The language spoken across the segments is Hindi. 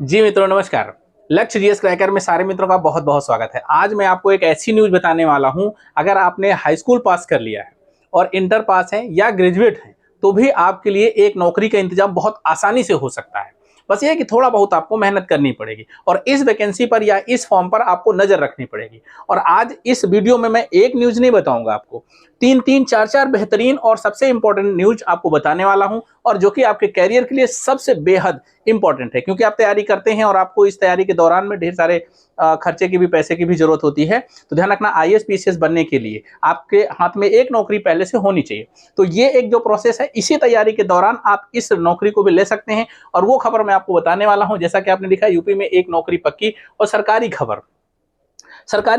जी मित्रों नमस्कार। लक्ष्य जीएस क्रैकर में सारे मित्रों का बहुत बहुत स्वागत है। आज मैं आपको एक ऐसी न्यूज बताने वाला हूं, अगर आपने हाई स्कूल पास कर लिया है और इंटर पास है या ग्रेजुएट है तो भी आपके लिए एक नौकरी का इंतजाम बहुत आसानी से हो सकता है। बस ये है कि थोड़ा बहुत आपको मेहनत करनी पड़ेगी और इस वैकेंसी पर या इस फॉर्म पर आपको नजर रखनी पड़ेगी। और आज इस वीडियो में मैं एक न्यूज नहीं बताऊंगा, आपको तीन तीन चार चार बेहतरीन और सबसे इंपॉर्टेंट न्यूज आपको बताने वाला हूं, और जो कि आपके कैरियर के लिए सबसे बेहद इंपॉर्टेंट है, क्योंकि आप तैयारी करते हैं और आपको इस तैयारी के दौरान में ढेर सारे खर्चे की भी, पैसे की भी जरूरत होती है। तो ध्यान रखना, आईएएस पीसीएस बनने के लिए आपके हाथ में एक नौकरी पहले से होनी चाहिए। तो ये एक जो प्रोसेस है, इसी तैयारी के दौरान आप इस नौकरी को भी ले सकते हैं। और वो खबर मैं आपको बताने वाला हूं। जैसा कि आपने लिखा है, यूपी में एक नौकरी पक्की, और सरकारी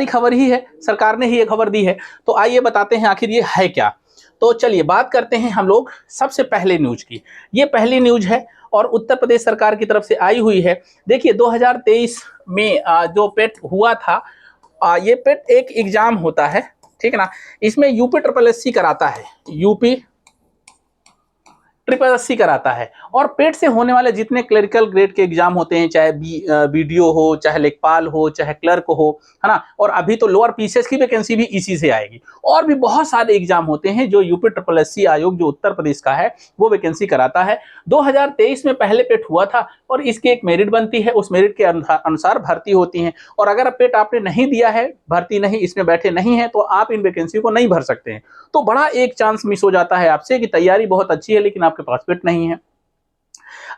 खबर ही है, सरकार ने ही ये खबर दी है। तो आइए बताते हैं आखिर ये है क्या। तो चलिए बात करते हैं हम लोग सबसे पहले न्यूज की। ये पहली न्यूज है और उत्तर प्रदेश सरकार की तरफ से आई हुई है। देखिए 2023 में जो पेट हुआ था, ये पेट एक एग्जाम होता है, ठीक है ना। इसमें यूपी ट्रिपल एससी कराता है, यूपी ट्रिपल एससी कराता है। और पेट से होने वाले जितने क्लरिकल ग्रेड के एग्जाम होते हैं, चाहे बीडीओ हो, चाहे लेखपाल हो, चाहे क्लर्क हो, है ना। और अभी तो लोअर पीसीएस की वैकेंसी भी इसी से आएगी। और भी बहुत सारे एग्जाम होते हैं जो यूपी ट्रिपल एससी आयोग जो उत्तर प्रदेश का है वो वैकेंसी कराता है। 2023 में पहले पेट हुआ था और इसकी एक मेरिट बनती है, उस मेरिट के अनुसार भर्ती होती है। और अगर पेट आपने नहीं दिया है, भर्ती नहीं, इसमें बैठे नहीं है, तो आप इन वैकेंसी को नहीं भर सकते हैं। तो बड़ा एक चांस मिस हो जाता है आपसे कि तैयारी बहुत अच्छी है लेकिन आपके पास पेट नहीं है।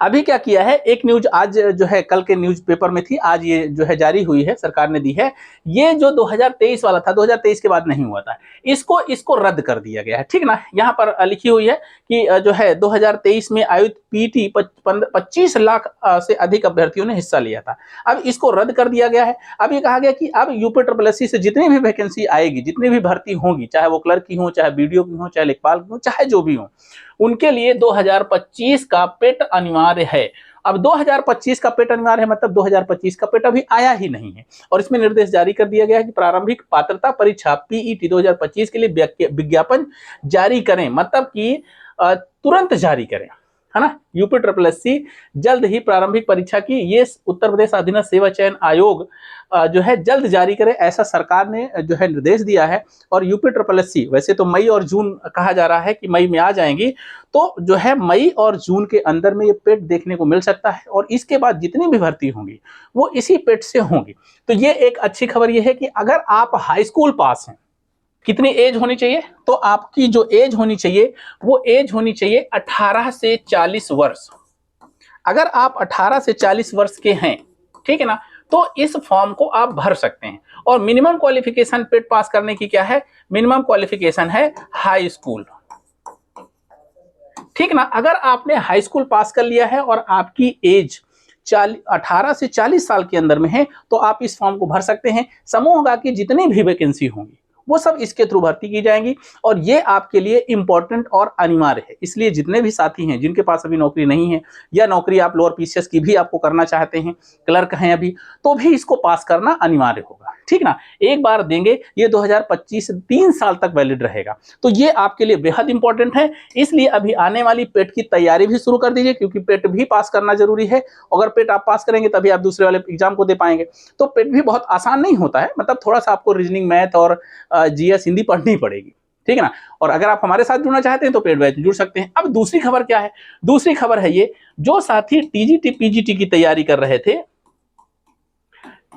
अभी क्या किया है, एक न्यूज आज जो है कल के न्यूज पेपर में थी, आज ये जो है जारी हुई है, सरकार ने दी है। ये जो 2023 वाला था, 2023 के बाद नहीं हुआ था, इसको रद्द कर दिया गया है, ठीक ना। यहाँ पर लिखी हुई है कि जो है 2023 में आयोजित पीटी 25 लाख से अधिक अभ्यर्थियों ने हिस्सा लिया था। अब इसको रद्द कर दिया गया है। अब ये कहा गया कि अब यूपी ट्रिपल एससी से जितनी भी वैकेंसी आएगी, जितनी भी भर्ती होगी, चाहे वो क्लर्क की हो, चाहे बीडीओ की हो, चाहे लेखपाल की हो, चाहे जो भी हो, उनके लिए 2025 का पेट अनिवार्य है। अब 2025 का पेट अनिवार्य है, मतलब 2025 का पेट अभी आया ही नहीं है। और इसमें निर्देश जारी कर दिया गया है कि प्रारंभिक पात्रता परीक्षा पीईटी 2025 के लिए विज्ञापन जारी करें, मतलब कि तुरंत जारी करें, है ना। यूपी ट्रिपल एससी जल्द ही प्रारंभिक परीक्षा की ये उत्तर प्रदेश अधीनस्थ सेवा चयन आयोग जो है जल्द जारी करे, ऐसा सरकार ने जो है निर्देश दिया है। और यूपी ट्रिपल एससी वैसे तो मई और जून कहा जा रहा है कि मई में आ जाएंगी, तो जो है मई और जून के अंदर में ये पेट देखने को मिल सकता है। और इसके बाद जितनी भी भर्ती होंगी वो इसी पेट से होंगी। तो ये एक अच्छी खबर ये है कि अगर आप हाई स्कूल पास हैं, कितनी एज होनी चाहिए, तो आपकी जो एज होनी चाहिए वो एज होनी चाहिए 18 से 40 वर्ष। अगर आप 18 से 40 वर्ष के हैं, ठीक है ना, तो इस फॉर्म को आप भर सकते हैं। और मिनिमम क्वालिफिकेशन पेट पास करने की क्या है, मिनिमम क्वालिफिकेशन है हाई स्कूल, ठीक ना। अगर आपने हाई स्कूल पास कर लिया है और आपकी एज 18 से 40 साल के अंदर में है, तो आप इस फॉर्म को भर सकते हैं। समूह की जितनी भी वैकेंसी होंगी वो सब इसके थ्रू भर्ती की जाएंगी। और ये आपके लिए इंपॉर्टेंट और अनिवार्य है। इसलिए जितने भी साथी हैं जिनके पास अभी नौकरी नहीं है, या नौकरी आप लोअर पीसीएस की भी आपको करना चाहते हैं, क्लर्क हैं अभी, तो भी इसको पास करना अनिवार्य होगा, ठीक ना। एक बार देंगे, ये 2025 3 साल तक वैलिड रहेगा। तो ये आपके लिए बेहद इंपॉर्टेंट है। इसलिए अभी आने वाली पेट की तैयारी भी शुरू कर दीजिए, क्योंकि पेट भी पास करना जरूरी है। अगर पेट आप पास करेंगे तभी आप दूसरे वाले एग्जाम को दे पाएंगे। तो पेट भी बहुत आसान नहीं होता है, मतलब थोड़ा सा आपको रीजनिंग, मैथ और जीएस हिंदी पढ़नी पड़ेगी, ठीक है ना। और अगर आप हमारे साथ जुड़ना चाहते हैं तो पेड बैच जुड़ सकते हैं। अब दूसरी खबर क्या है, दूसरी खबर है ये, जो साथी टीजीटी पीजीटी की तैयारी कर रहे थे,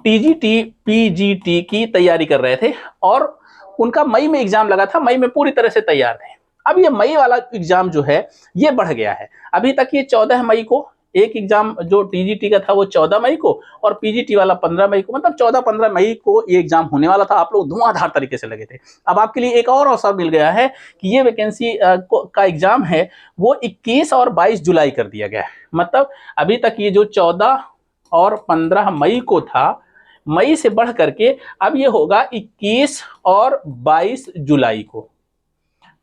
टीजीटी पीजीटी की तैयारी कर रहे थे और उनका मई में एग्जाम लगा था, मई में पूरी तरह से तैयार थे। अब ये मई वाला एग्जाम जो है ये बढ़ गया है। अभी तक ये 14 मई को एक एग्जाम जो टीजीटी का था वो 14 मई को, और पीजीटी वाला 15 मई को, मतलब 14-15 मई को ये एग्जाम होने वाला था। आप लोग धुआंधार तरीके से लगे थे। अब आपके लिए एक और अवसर मिल गया है कि ये वैकेंसी का एग्जाम है वो 21 और 22 जुलाई कर दिया गया है। मतलब अभी तक ये जो 14 और 15 मई को था, मई से बढ़ करके अब ये होगा 21 और 22 जुलाई को,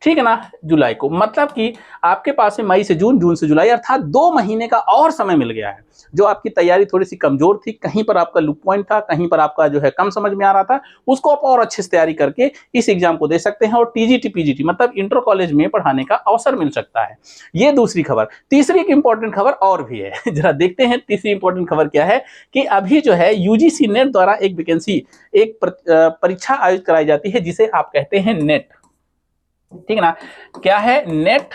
ठीक है ना, जुलाई को, मतलब कि आपके पास में मई से जून, जून से जुलाई, अर्थात 2 महीने का और समय मिल गया है। जो आपकी तैयारी थोड़ी सी कमजोर थी, कहीं पर आपका लुक पॉइंट था, कहीं पर आपका जो है कम समझ में आ रहा था, उसको आप और अच्छे से तैयारी करके इस एग्जाम को दे सकते हैं और टीजीटी पीजीटी मतलब इंटर कॉलेज में पढ़ाने का अवसर मिल सकता है। ये दूसरी खबर। तीसरी एक इंपॉर्टेंट खबर और भी है जरा देखते हैं तीसरी इंपॉर्टेंट खबर क्या है कि अभी जो है यूजीसी नेट द्वारा एक वैकेंसी, एक परीक्षा आयोजित कराई जाती है जिसे आप कहते हैं नेट। ठीक है ना, क्या है, नेट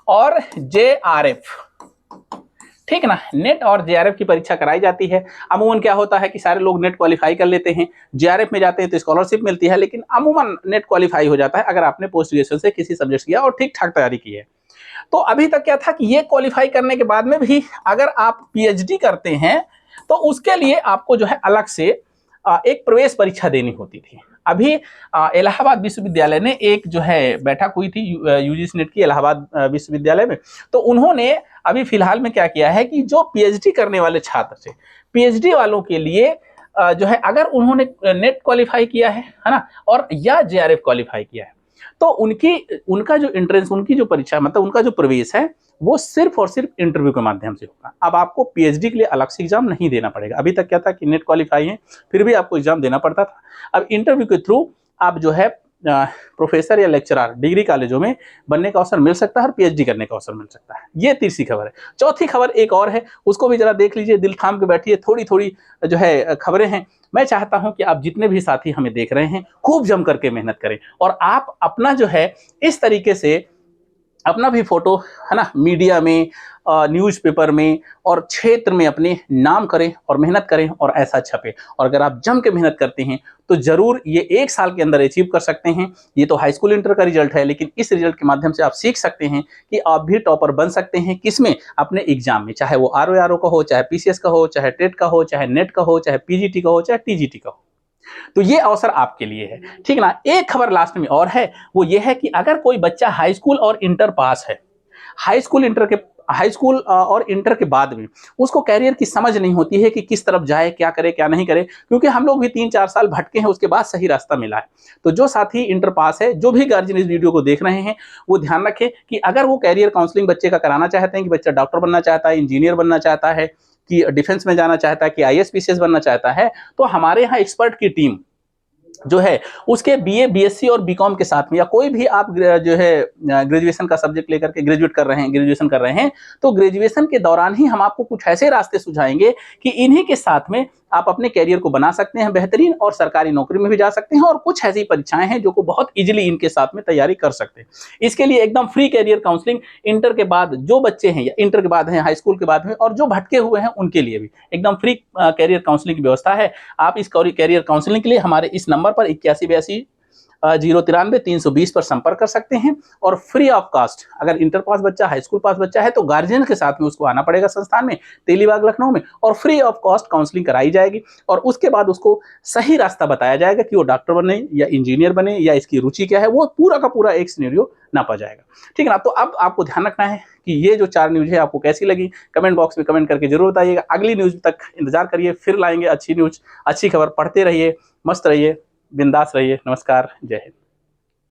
और जेआरएफ। ठीक है ना, नेट और जेआरएफ की परीक्षा कराई जाती है। अमूमन क्या होता है कि सारे लोग नेट क्वालिफाई कर लेते हैं, जेआरएफ में जाते हैं तो स्कॉलरशिप मिलती है, लेकिन अमूमन नेट क्वालिफाई हो जाता है अगर आपने पोस्ट ग्रेजुएशन से किसी सब्जेक्ट किया और ठीक ठाक तैयारी की है। तो अभी तक क्या था कि ये क्वालिफाई करने के बाद में भी अगर आप पीएचडी करते हैं तो उसके लिए आपको जो है अलग से एक प्रवेश परीक्षा देनी होती थी। अभी इलाहाबाद विश्वविद्यालय ने एक जो है बैठक हुई थी यूजीसी नेट की इलाहाबाद विश्वविद्यालय में, तो उन्होंने अभी फिलहाल में क्या किया है कि जो पीएचडी करने वाले छात्र थे, पीएचडी वालों के लिए जो है अगर उन्होंने नेट क्वालिफाई किया है ना, और या जेआरएफ क्वालिफाई किया है, तो उनका जो एंट्रेंस, उनकी जो परीक्षा मतलब उनका जो प्रवेश है वो सिर्फ और सिर्फ इंटरव्यू के माध्यम से होगा। अब आपको पीएचडी के लिए अलग से एग्जाम नहीं देना पड़ेगा। अभी तक क्या था कि नेट क्वालिफाई है फिर भी आपको एग्जाम देना पड़ता था, अब इंटरव्यू के थ्रू आप जो है प्रोफेसर या लेक्चरर डिग्री कॉलेजों में बनने का अवसर मिल सकता है और पीएचडी करने का अवसर मिल सकता है। ये तीसरी खबर है। चौथी खबर एक और है, उसको भी जरा देख लीजिए, दिल थाम के बैठिए, थोड़ी थोड़ी जो है खबरें हैं। मैं चाहता हूं कि आप जितने भी साथी हमें देख रहे हैं खूब जम करके मेहनत करें और आप अपना जो है इस तरीके से अपना भी फोटो है ना मीडिया में, न्यूज़पेपर में और क्षेत्र में अपने नाम करें और मेहनत करें और ऐसा छपे। और अगर आप जम के मेहनत करते हैं तो जरूर ये 1 साल के अंदर अचीव कर सकते हैं। ये तो हाई स्कूल इंटर का रिजल्ट है, लेकिन इस रिजल्ट के माध्यम से आप सीख सकते हैं कि आप भी टॉपर बन सकते हैं। किसमें? अपने एग्जाम में, चाहे वो आरओ का हो, चाहे पीसीएस का हो, चाहे टेट का हो, चाहे नेट का हो, चाहे पीजीटी का हो, चाहे टीजीटी का हो। तो ये अवसर आपके लिए है। ठीक है ना, एक खबर लास्ट में और है, वो ये है कि अगर कोई बच्चा हाई स्कूल और इंटर पास है, हाई स्कूल और इंटर के बाद में उसको कैरियर की समझ नहीं होती है कि किस तरफ जाए, क्या करे क्या नहीं करे, क्योंकि हम लोग भी 3-4 साल भटके हैं, उसके बाद सही रास्ता मिला है। तो जो साथी इंटर पास है, जो भी गार्जियन इस वीडियो को देख रहे हैं, वो ध्यान रखें कि अगर वो कैरियर काउंसलिंग बच्चे का कराना चाहते हैं कि बच्चा डॉक्टर बनना चाहता है, इंजीनियर बनना चाहता है, कि डिफेंस में जाना चाहता है, कि आईएएस पीसीएस बनना चाहता है, तो हमारे यहाँ एक्सपर्ट की टीम जो है उसके बीए, बीएससी और बीकॉम के साथ में, या कोई भी आप जो है ग्रेजुएशन का सब्जेक्ट लेकर के ग्रेजुएट कर रहे हैं, ग्रेजुएशन कर रहे हैं, तो ग्रेजुएशन के दौरान ही हम आपको कुछ ऐसे रास्ते सुझाएंगे कि इन्हीं के साथ में आप अपने कैरियर को बना सकते हैं बेहतरीन, और सरकारी नौकरी में भी जा सकते हैं, और कुछ ऐसी परीक्षाएं हैं जो को बहुत इजीली इनके साथ में तैयारी कर सकते हैं। इसके लिए एकदम फ्री कैरियर काउंसलिंग इंटर के बाद जो बच्चे हैं, या इंटर के बाद हैं, हाई स्कूल के बाद में, और जो भटके हुए हैं उनके लिए भी एकदम फ्री कैरियर काउंसलिंग की व्यवस्था है। आप इस कैरियर काउंसलिंग के लिए हमारे इस नंबर पर 8182 093 320 पर संपर्क कर सकते हैं, और फ्री ऑफ कास्ट, अगर इंटर पास बच्चा, हाई स्कूल पास बच्चा है तो गार्जियन के साथ में उसको आना पड़ेगा संस्थान में, तेलीबाग लखनऊ में, और फ्री ऑफ कॉस्ट काउंसलिंग कराई जाएगी, और उसके बाद उसको सही रास्ता बताया जाएगा कि वो डॉक्टर बने या इंजीनियर बने, या इसकी रुचि क्या है, वो पूरा का पूरा एक सिनेरियो नापा जाएगा। ठीक है ना, तो अब आपको ध्यान रखना है कि ये जो 4 न्यूज है आपको कैसी लगी, कमेंट बॉक्स में कमेंट करके जरूर बताइएगा। अगली न्यूज तक इंतजार करिए, फिर लाएंगे अच्छी न्यूज, अच्छी खबर। पढ़ते रहिए, मस्त रहिए, बिंदास रहिए। नमस्कार, जय हिंद।